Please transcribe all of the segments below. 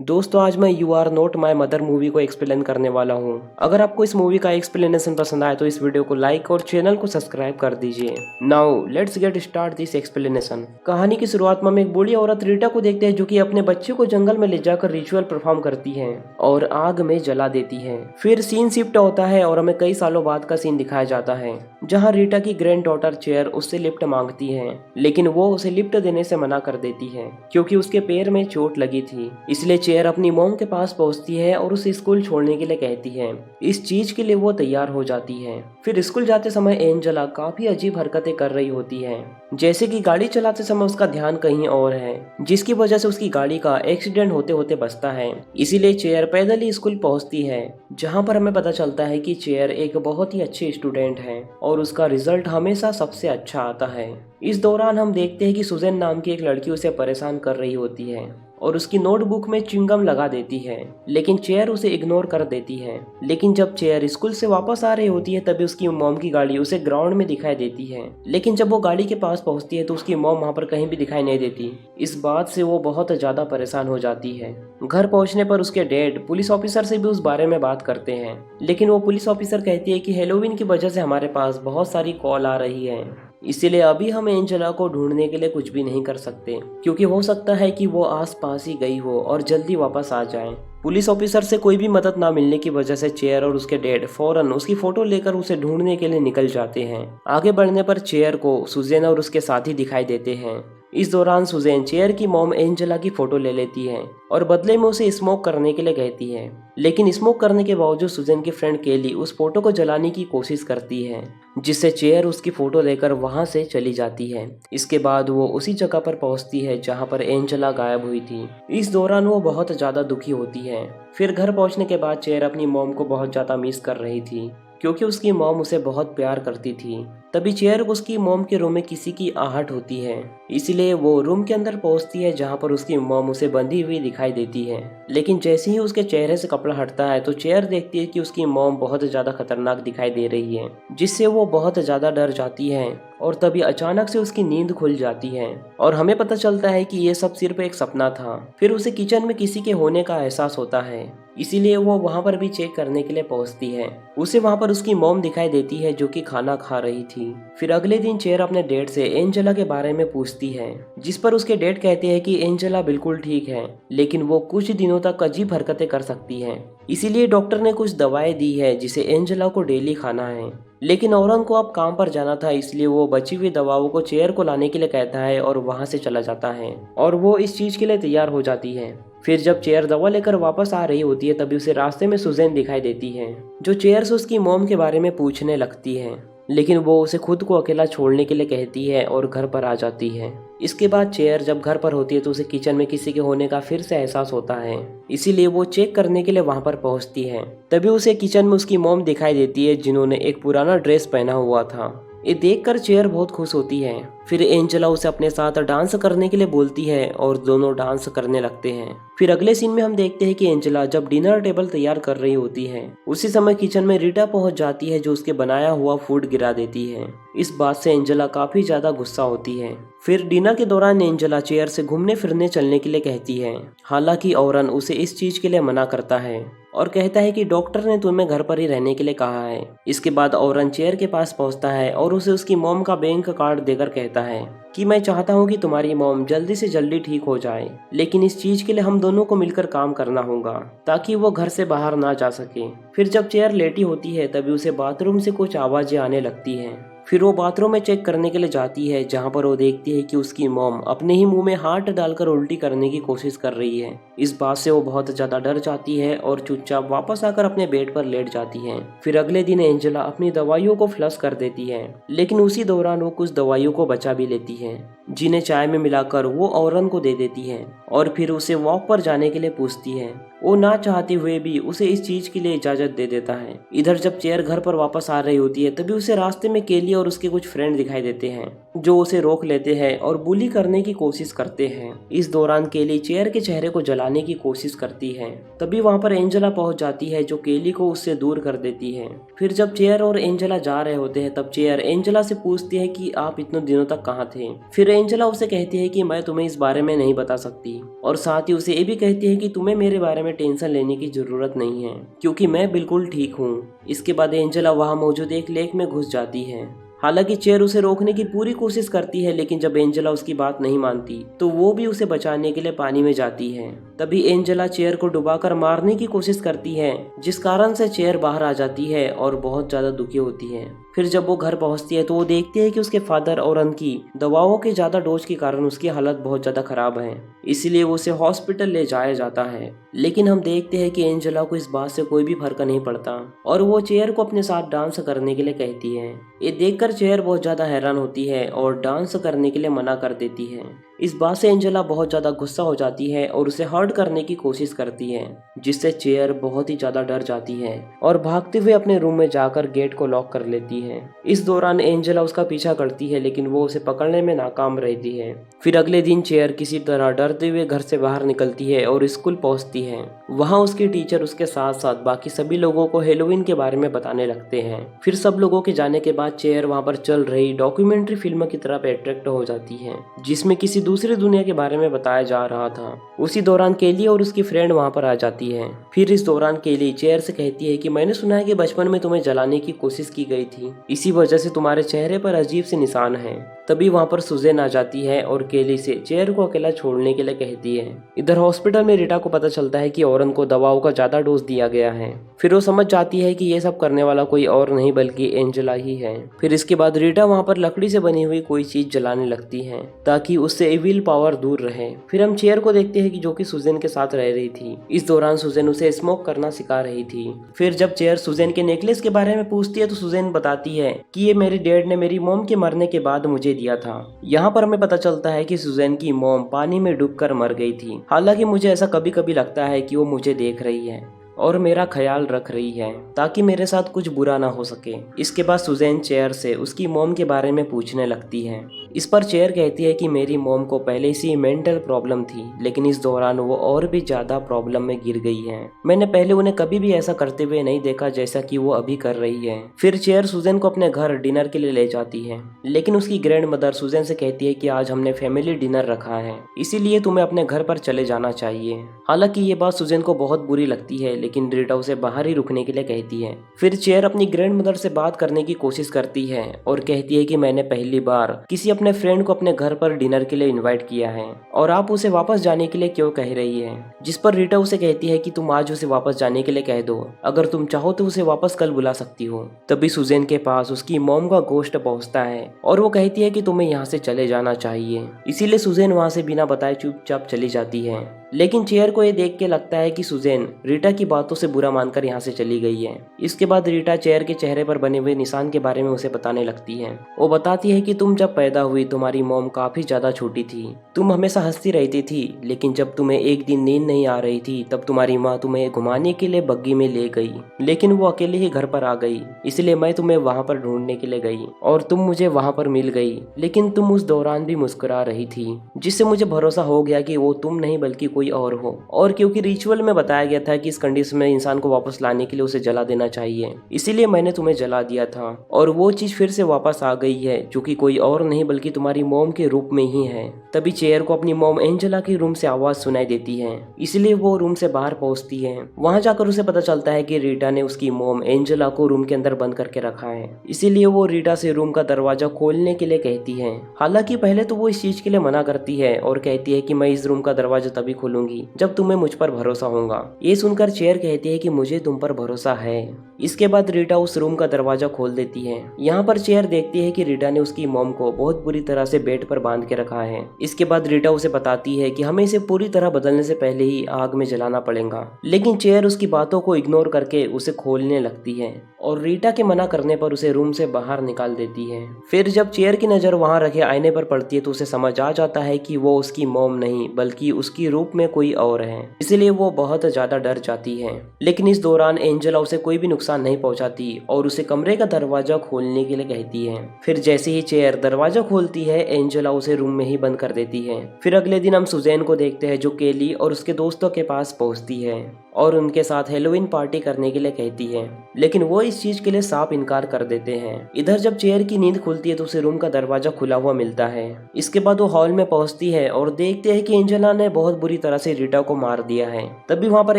दोस्तों आज मैं you are not my mother movie को एक्सप्लेन करने वाला हूँ। अगर आपको इस मूवी का एक्सप्लेनेशन पसंद आए तो इस वीडियो को लाइक और चैनल को सब्सक्राइब कर दीजिए। Now let's get start this explanation. कहानी की शुरुआत में हम एक बूढ़ी औरत रीटा को देखते हैं जो कि अपने बच्चे को जंगल में ले जाकर रिचुअल परफॉर्म करती है और आग में जला देती है। फिर सीन शिफ्ट होता है और हमें कई सालों बाद का सीन दिखाया जाता है जहाँ रीटा की ग्रैंड डॉटर चेयर उससे लिफ्ट मांगती है, लेकिन वो उसे लिफ्ट देने से मना कर देती है क्योंकि उसके पैर में चोट लगी थी। इसलिए चेयर अपनी मॉम के पास पहुंचती है और उसे स्कूल छोड़ने के लिए कहती है। इस चीज के लिए वो तैयार हो जाती है। फिर स्कूल जाते समय एंजेला काफी अजीब हरकतें कर रही होती है, जैसे कि गाड़ी चलाते समय उसका ध्यान कहीं और है, जिसकी वजह से उसकी गाड़ी का एक्सीडेंट होते होते बचता है। इसीलिए चेयर पैदल ही स्कूल पहुंचती है, जहां पर हमें पता चलता है कि चेयर एक बहुत ही अच्छे स्टूडेंट है और उसका रिजल्ट हमेशा सबसे अच्छा आता है। इस दौरान हम देखते हैं कि सुजैन नाम की एक लड़की उसे परेशान कर रही होती है और उसकी नोटबुक में च्युइंगम लगा देती है, लेकिन चेयर उसे इग्नोर कर देती है। लेकिन जब चेयर स्कूल से वापस आ रही होती है तभी उसकी मॉम की गाड़ी उसे ग्राउंड में दिखाई देती है, लेकिन जब वो गाड़ी के पास पहुंचती है तो उसकी मॉम वहां पर कहीं भी दिखाई नहीं देती। इस बात से वो बहुत ज्यादा परेशान हो जाती है। घर पहुंचने पर उसके डैड पुलिस ऑफिसर से भी उस बारे में बात करते हैं, लेकिन वो पुलिस ऑफिसर कहती है कि हेलोवीन की वजह से हमारे पास बहुत सारी कॉल आ रही है, इसीलिए अभी हम एंजेला को ढूंढने के लिए कुछ भी नहीं कर सकते क्योंकि हो सकता है कि वो आसपास ही गई हो और जल्दी वापस आ जाए। पुलिस ऑफिसर से कोई भी मदद ना मिलने की वजह से चेयर और उसके डैड फौरन उसकी फोटो लेकर उसे ढूंढने के लिए निकल जाते हैं। आगे बढ़ने पर चेयर को सुजैन और उसके साथी दिखाई देते हैं। इस दौरान सुजैन चेयर की मॉम एंजेला की फोटो ले लेती है और बदले में उसे स्मोक करने के लिए कहती है, लेकिन स्मोक करने के बावजूद सुजैन की फ्रेंड केली उस फोटो को जलाने की कोशिश करती है, जिससे चेयर उसकी फोटो लेकर वहां से चली जाती है। इसके बाद वो उसी जगह पर पहुंचती है जहां पर एंजेला गायब हुई थी। इस दौरान वो बहुत ज्यादा दुखी होती है। फिर घर पहुंचने के बाद चेयर अपनी मॉम को बहुत ज्यादा मिस कर रही थी क्योंकि उसकी मॉम उसे बहुत प्यार करती थी। तभी चेयर को उसकी मॉम के रूम में किसी की आहट होती है, इसलिए वो रूम के अंदर पहुंचती है जहां पर उसकी मॉम उसे बंधी हुई दिखाई देती है। लेकिन जैसे ही उसके चेहरे से कपड़ा हटता है तो चेयर देखती है कि उसकी मॉम बहुत ज्यादा खतरनाक दिखाई दे रही है, जिससे वो बहुत ज्यादा डर जाती है और तभी अचानक से उसकी नींद खुल जाती है और हमें पता चलता है कि ये सब सिर्फ एक सपना था। फिर उसे किचन में किसी के होने का एहसास होता है, इसीलिए वो वहां पर भी चेक करने के लिए पहुंचती है। उसे वहां पर उसकी मॉम दिखाई देती है जो कि खाना खा रही थी। फिर अगले दिन चेयर अपने डैड से एंजेला के बारे में पूछती है, जिस पर उसके डैड कहते हैं कि एंजेला बिल्कुल ठीक है, लेकिन वो कुछ दिनों तक अजीब हरकतें कर सकती है, इसीलिए डॉक्टर ने कुछ दवाएं दी है जिसे एंजेला को डेली खाना है। लेकिन औरन को अब काम पर जाना था, इसलिए वो बची हुई दवाओं को चेयर को लाने के लिए कहता है और वहां से चला जाता है और वो इस चीज के लिए तैयार हो जाती है। फिर जब चेयर दवा लेकर वापस आ रही होती है तभी उसे रास्ते में सुजैन दिखाई देती है, जो चेयर से उसकी मॉम के बारे में पूछने लगती है, लेकिन वो उसे खुद को अकेला छोड़ने के लिए कहती है और घर पर आ जाती है। इसके बाद चेयर जब घर पर होती है तो उसे किचन में किसी के होने का फिर से एहसास होता है, इसीलिए वो चेक करने के लिए वहां पर पहुंचती है। तभी उसे किचन में उसकी मॉम दिखाई देती है जिन्होंने एक पुराना ड्रेस पहना हुआ था। ये देखकर चेयर बहुत खुश होती है। फिर एंजेला उसे अपने साथ डांस करने के लिए बोलती है और दोनों डांस करने लगते हैं। फिर अगले सीन में हम देखते हैं कि एंजेला जब डिनर टेबल तैयार कर रही होती है उसी समय किचन में रीटा पहुंच जाती है जो उसके बनाया हुआ फूड गिरा देती है। इस बात से एंजेला काफी ज्यादा गुस्सा होती है। फिर डिनर के दौरान एंजेला चेयर से घूमने फिरने चलने के लिए कहती है, हालांकि औरन उसे इस चीज के लिए मना करता है और कहता है कि डॉक्टर ने तुम्हें घर पर ही रहने के लिए कहा है। इसके बाद औरन चेयर के पास पहुंचता है और उसे उसकी मॉम का बैंक कार्ड देकर कहता है कि मैं चाहता हूं कि तुम्हारी मॉम जल्दी से जल्दी ठीक हो जाए, लेकिन इस चीज के लिए हम दोनों को मिलकर काम करना होगा ताकि वो घर से बाहर ना जा सके। फिर जब चेयर लेटी होती है तभी उसे बाथरूम से कुछ आवाजें आने लगती हैं। फिर वो बाथरूम में चेक करने के लिए जाती है जहां पर वो देखती है कि उसकी मॉम अपने ही मुंह में हाथ डालकर उल्टी करने की कोशिश कर रही है। इस बात से वो बहुत ज्यादा डर जाती है और चुपचाप वापस आकर अपने बेड पर लेट जाती है। फिर अगले दिन एंजेला अपनी दवाइयों को फ्लश कर देती है, लेकिन उसी दौरान वो कुछ दवाइयों को बचा भी लेती है, जिन्हें चाय में मिलाकर वो औरन को दे देती है और फिर उसे वॉक पर जाने के लिए पूछती है। वो ना चाहते हुए भी उसे इस चीज के लिए इजाजत दे देता है। इधर जब चेयर घर पर वापस आ रही होती है तभी उसे रास्ते में केली और उसके कुछ फ्रेंड दिखाई देते हैं जो उसे रोक लेते हैं और बुली करने की कोशिश करते हैं। इस दौरान केली चेयर के चेहरे को जलाने की कोशिश करती है। तभी वहां पर एंजेला पहुंच जाती है जो केली को उससे दूर कर देती है। फिर जब चेयर और एंजेला जा रहे होते हैं तब चेयर एंजेला से पूछती है कि आप इतने दिनों तक कहाँ थे। फिर एंजेला उसे कहती है कि मैं तुम्हें इस बारे में नहीं बता सकती और साथ ही उसे ये भी कहती है कि तुम्हें मेरे बारे में टेंशन लेने की जरूरत नहीं है क्योंकि मैं बिल्कुल ठीक हूँ। इसके बाद एंजेला वहाँ मौजूद एक लेक में घुस जाती है। हालांकि चेयर उसे रोकने की पूरी कोशिश करती है, लेकिन जब एंजेला उसकी बात नहीं मानती तो वो भी उसे बचाने के लिए पानी में जाती है। तभी एंजेला चेयर को डुबाकर मारने की कोशिश करती है, जिस कारण से चेयर बाहर आ जाती है और बहुत ज्यादा दुखी होती है। फिर जब वो घर पहुंचती है तो वो देखती है कि उसके फादर और अनकी दवाओं के ज्यादा डोज के कारण उसकी हालत बहुत ज्यादा खराब है, इसीलिए वो उसे हॉस्पिटल ले जाया जाता है। लेकिन हम देखते हैं कि एंजेला को इस बात से कोई भी फर्क नहीं पड़ता और वो चेयर को अपने साथ डांस करने के लिए कहती है। ये देखकर चेयर बहुत ज्यादा हैरान होती है और डांस करने के लिए मना कर देती है। इस बात से एंजेला बहुत ज्यादा गुस्सा हो जाती है और उसे हर्ट करने की कोशिश करती है, जिससे चेयर बहुत ही ज्यादा डर जाती है और भागते हुए अपने रूम में जाकर गेट को लॉक कर लेती है। इस दौरान एंजेला उसका पीछा करती है, लेकिन वो उसे पकड़ने में नाकाम रहती है। फिर अगले दिन चेयर किसी तरह डरते हुए घर से बाहर निकलती है और स्कूल पहुंचती है। वहाँ उसकी टीचर उसके साथ साथ बाकी सभी लोगों को हेलोवीन के बारे में बताने लगते हैं। फिर सब लोगों के जाने के बाद चेयर वहाँ पर चल रही डॉक्यूमेंट्री फिल्म की तरफ अट्रैक्ट हो जाती है, जिसमें किसी दूसरी दुनिया के बारे में बताया जा रहा था। उसी दौरान केली और उसकी फ्रेंड वहाँ पर आ जाती है। फिर इस दौरान केली चेयर से कहती है कि मैंने सुना है कि बचपन में तुम्हें जलाने की कोशिश की गई थी, इसी वजह से तुम्हारे चेहरे पर अजीब से निशान हैं। तभी वहाँ पर सुजेन आ जाती है और केली से चेयर को अकेला छोड़ने के लिए कहती है। इधर हॉस्पिटल में रीटा को पता चलता है कि औरन को दवाओं का ज्यादा डोज दिया गया है। फिर वो समझ जाती है कि ये सब करने वाला कोई और नहीं बल्कि एंजेला ही है। फिर इसके बाद रीटा वहाँ पर लकड़ी से बनी हुई कोई चीज जलाने लगती है ताकि उससे एविल पावर दूर रहे। फिर हम चेयर को देखते हैं कि जो कि सुजेन के साथ रह रही थी। इस दौरान सुजेन उसे स्मोक करना सिखा रही थी। फिर जब चेयर सुजेन के नेकलेस के बारे में पूछती है तो सुजेन बताती है कि ये मेरे डैड ने मेरी मॉम के मरने के बाद मुझे दिया था। यहाँ पर हमें पता चलता है कि सुजेन की मॉम पानी में डूबकर मर गई थी। हालांकि मुझे ऐसा कभी कभी लगता है कि वो मुझे देख रही है और मेरा ख्याल रख रही है ताकि मेरे साथ कुछ बुरा ना हो सके। इसके बाद सुजेन चेयर से उसकी मॉम के बारे में पूछने लगती है। इस पर चेयर कहती है कि मेरी मॉम को पहले से ही मेंटल प्रॉब्लम थी, लेकिन इस दौरान वो और भी ज्यादा प्रॉब्लम में गिर गई है। मैंने पहले उन्हें कभी भी ऐसा करते हुए नहीं देखा जैसा कि वो अभी कर रही है। फिर चेयर सुजेन को अपने घर डिनर के लिए ले जाती है, लेकिन उसकी ग्रैंड मदर सुजेन से कहती है कि आज हमने फैमिली डिनर रखा है, इसीलिए तुम्हें अपने घर पर चले जाना चाहिए। हालांकि ये बात सुजेन को बहुत बुरी लगती है, लेकिन रीटा उसे बाहर ही रुकने के लिए कहती है। फिर चेयर अपनी ग्रैंड मदर से बात करने की कोशिश करती है और कहती है कि मैंने पहली बार किसी अपने फ्रेंड को अपने घर पर डिनर के लिए इनवाइट किया है और आप उसे वापस जाने के लिए क्यों कह रही है। जिस पर रीटा उसे कहती है कि तुम आज उसे वापस जाने के लिए कह दो, अगर तुम चाहो तो उसे वापस कल बुला सकती हो। तभी सुजेन के पास उसकी मॉम का गोश्त पहुंचता है और वो कहती है कि तुम्हें यहाँ से चले जाना चाहिए। इसीलिए सुजेन वहाँ से बिना बताए चुपचाप चली जाती है। लेकिन चेयर को ये देख के लगता है कि सुजेन रीटा की बातों से बुरा मानकर यहाँ से चली गई है। इसके बाद रीटा चेयर के चेहरे पर बने हुए निशान के बारे में उसे बताने लगती है। वो बताती है कि तुम जब पैदा हुई तुम्हारी मॉम काफी ज्यादा छोटी थी, तुम हमेशा हंसती रहती थी, लेकिन जब तुम्हें एक दिन नींद नहीं आ रही थी तब तुम्हारी माँ तुम्हें घुमाने के लिए बग्गी में ले गई, लेकिन वो अकेले ही घर पर आ गई, इसलिए मैं तुम्हें वहाँ पर ढूंढने के लिए गई और तुम मुझे वहाँ पर मिल गई। लेकिन तुम उस दौरान भी मुस्कुरा रही थी, जिससे मुझे भरोसा हो गया कि वो तुम नहीं बल्कि कोई और हो। और क्योंकि रिचुअल में बताया गया था कि इस कंडीशन में इंसान को वापस लाने के लिए उसे जला देना चाहिए, इसीलिए मैंने तुम्हें जला दिया था और वो चीज फिर से वापस आ गई है, जो कि कोई और नहीं बल्कि तुम्हारी मॉम के रूप में ही है। तभी चेयर को अपनी मॉम एंजेला के रूम से आवाज सुनाई देती है, इसलिए वो रूम से बाहर पहुंचती है। वहां जाकर उसे पता चलता है कि रीटा ने उसकी मॉम एंजेला को रूम के अंदर बंद करके रखा है, इसीलिए वो रीटा से रूम का दरवाजा खोलने के लिए कहती है। हालांकि पहले तो वो इस चीज के लिए मना करती है और कहती है कि मैं इस रूम का दरवाजा तभी खोलूंगी जब तुम्हें मुझ पर भरोसा होगा। ये सुनकर चेयर कहती है कि मुझे तुम पर भरोसा है। इसके बाद रीटा उस रूम का दरवाजा खोल देती है। यहाँ पर चेयर देखती है कि रीटा ने उसकी मॉम को बहुत बुरी तरह से बेड पर बांध के रखा है। इसके बाद रीटा उसे बताती है कि हमें इसे पूरी तरह बदलने से पहले ही आग में जलाना पड़ेगा, लेकिन चेयर उसकी बातों को इग्नोर करके उसे खोलने लगती है और रीटा के मना करने पर उसे रूम से बाहर निकाल देती है। फिर जब चेयर की नजर वहाँ रखे आईने पर पड़ती है तो उसे समझ आ जाता है कि वो उसकी मॉम नहीं बल्कि उसकी रूप में कोई और है, इसलिए वो बहुत ज्यादा डर जाती है। लेकिन इस दौरान एंजेला उसे कोई भी नुकसान नहीं पहुंचाती और उसे कमरे का दरवाजा खोलने के लिए कहती है। फिर जैसे ही चेयर दरवाजा खोलती है एंजेला उसे रूम में ही बंद कर देती है। फिर अगले दिन हम सुजेन को देखते हैं जो केली और उसके दोस्तों के पास पहुंचती है। और उनके साथ हेलोवीन पार्टी करने के लिए कहती है, लेकिन वो इस चीज के लिए साफ इनकार कर देते हैं। इधर जब चेयर की नींद खुलती है तो उसे रूम का दरवाजा खुला हुआ मिलता है। इसके बाद वो हॉल में पहुंचती है और देखते हैं कि एंजेला ने बहुत बुरी तरह से रीटा को मार दिया है। तभी वहाँ पर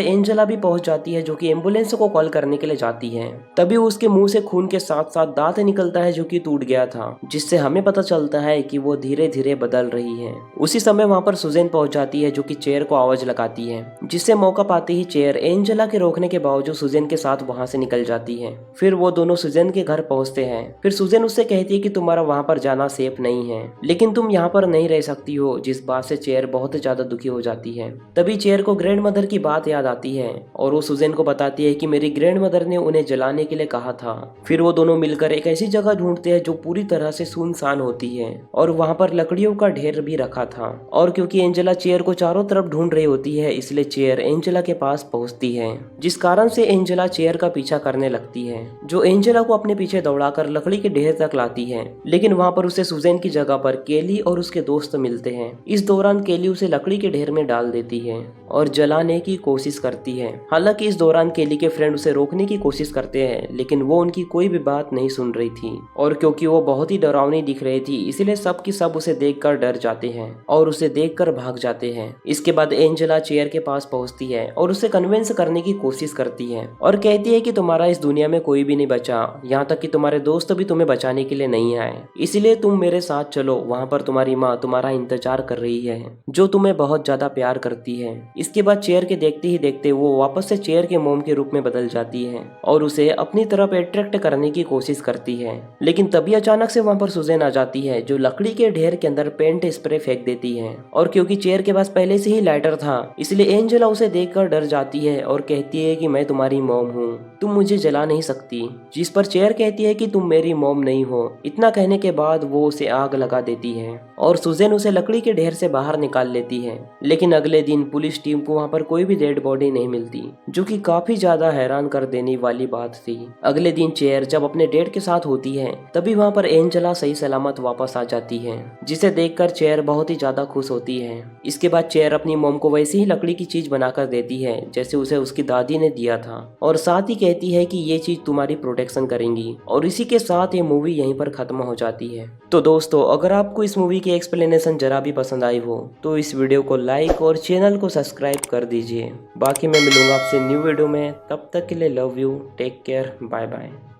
एंजेला भी पहुंच जाती है, जो कि एम्बुलेंस को कॉल करने के लिए जाती है। तभी उसके मुंह से खून के साथ साथ दांत निकलता है, जो कि टूट गया था, जिससे हमें पता चलता है कि वो धीरे धीरे बदल रही है। उसी समय वहाँ पर सुजैन पहुंच जाती है, जो कि चेयर को आवाज लगाती है, जिससे मौका पाते ही चेयर एंजेला के रोकने के बावजूद सुजैन के साथ वहाँ से निकल जाती है। फिर वो दोनों सुजैन के घर पहुंचते हैं। फिर सुजैन उससे कहती है कि तुम्हारा वहाँ पर जाना सेफ नहीं है, लेकिन तुम यहाँ पर नहीं रह सकती हो, जिस बात से चेयर बहुत ज्यादा दुखी हो जाती है। तभी चेयर को ग्रैंड मदर की बात याद आती है और वो सुजैन को बताती है कि मेरी ग्रैंड मदर ने उन्हें जलाने के लिए कहा था। फिर वो दोनों मिलकर एक ऐसी जगह ढूंढते हैं जो पूरी तरह से सुनसान होती है और वहाँ पर लकड़ियों का ढेर भी रखा था। और क्योंकि एंजेला चेयर को चारों तरफ ढूंढ रही होती है, इसलिए चेयर एंजेला के पास पहुंचती है, जिस कारण से एंजेला चेयर का पीछा करने लगती है, जो एंजेला को अपने पीछे दौड़ाकर लकड़ी के ढेर तक लाती है। लेकिन वहाँ पर उसे सुजैन की जगह पर केली और उसके दोस्त मिलते हैं। इस दौरान केली उसे लकड़ी के ढेर में डाल देती है और जलाने की कोशिश करती है। हालांकि इस दौरान केली के फ्रेंड उसे रोकने की कोशिश करते हैं, लेकिन वो उनकी कोई भी बात नहीं सुन रही थी। और क्योंकि वो बहुत ही डरावनी दिख रही थी, इसलिए सब की सब उसे देखकर डर जाते हैं और उसे देखकर भाग जाते हैं। इसके बाद एंजेला चेयर के पास पहुंचती है और उसे कन्विंस करने की कोशिश करती है और कहती है कि तुम्हारा इस दुनिया में कोई भी नहीं बचा, यहाँ तक कि तुम्हारे दोस्त भी तुम्हें बचाने के लिए नहीं आए, इसलिए तुम मेरे साथ चलो, वहाँ पर तुम्हारी माँ तुम्हारा इंतजार कर रही है, जो तुम्हें बहुत ज्यादा प्यार करती है। इसके बाद चेयर के देखते ही देखते वो वापस से चेयर के मोम के रूप में बदल जाती है और उसे अपनी तरफ अट्रैक्ट करने की कोशिश करती है। लेकिन तभी अचानक से वहाँ पर सुजैन आ जाती है, जो लकड़ी के ढेर के अंदर पेंट स्प्रे फेंक देती है। और क्योंकि चेयर के पास पहले से ही लाइटर था, इसलिए एंजेला उसे देखकर डर जाती है और कहती है कि मैं तुम्हारी मॉम हूँ, तुम मुझे जला नहीं सकती। जिस पर चेयर कहती है कि तुम मेरी मॉम नहीं हो। इतना कहने के बाद वो उसे आग लगा देती है और सुजैन उसे लकड़ी के ढेर से बाहर निकाल लेती है। लेकिन अगले दिन पुलिस टीम को वहाँ पर कोई भी डेड बॉडी नहीं मिलती, जो कि काफी ज्यादा हैरान कर देने वाली बात थी। अगले दिन चेयर जब अपने डेड के साथ होती है, तभी वहाँ पर एंजेला सही सलामत वापस आ जाती है, जिसे देखकर चेयर बहुत ही ज्यादा खुश होती है। इसके बाद चेयर अपनी मॉम को वैसी ही लकड़ी की चीज बनाकर देती है जैसे उसे उसकी दादी ने दिया था, और साथ ही कहती है कि ये चीज तुम्हारी प्रोटेक्शन करेंगी। और इसी के साथ ये मूवी यहीं पर खत्म हो जाती है। तो दोस्तों, अगर आपको इस मूवी की एक्सप्लेनेशन जरा भी पसंद आई हो तो इस वीडियो को लाइक और चैनल को सब्सक्राइब कर दीजिए। बाकी मैं मिलूंगा आपसे न्यू वीडियो में, तब तक के लिए love you, take care, bye bye.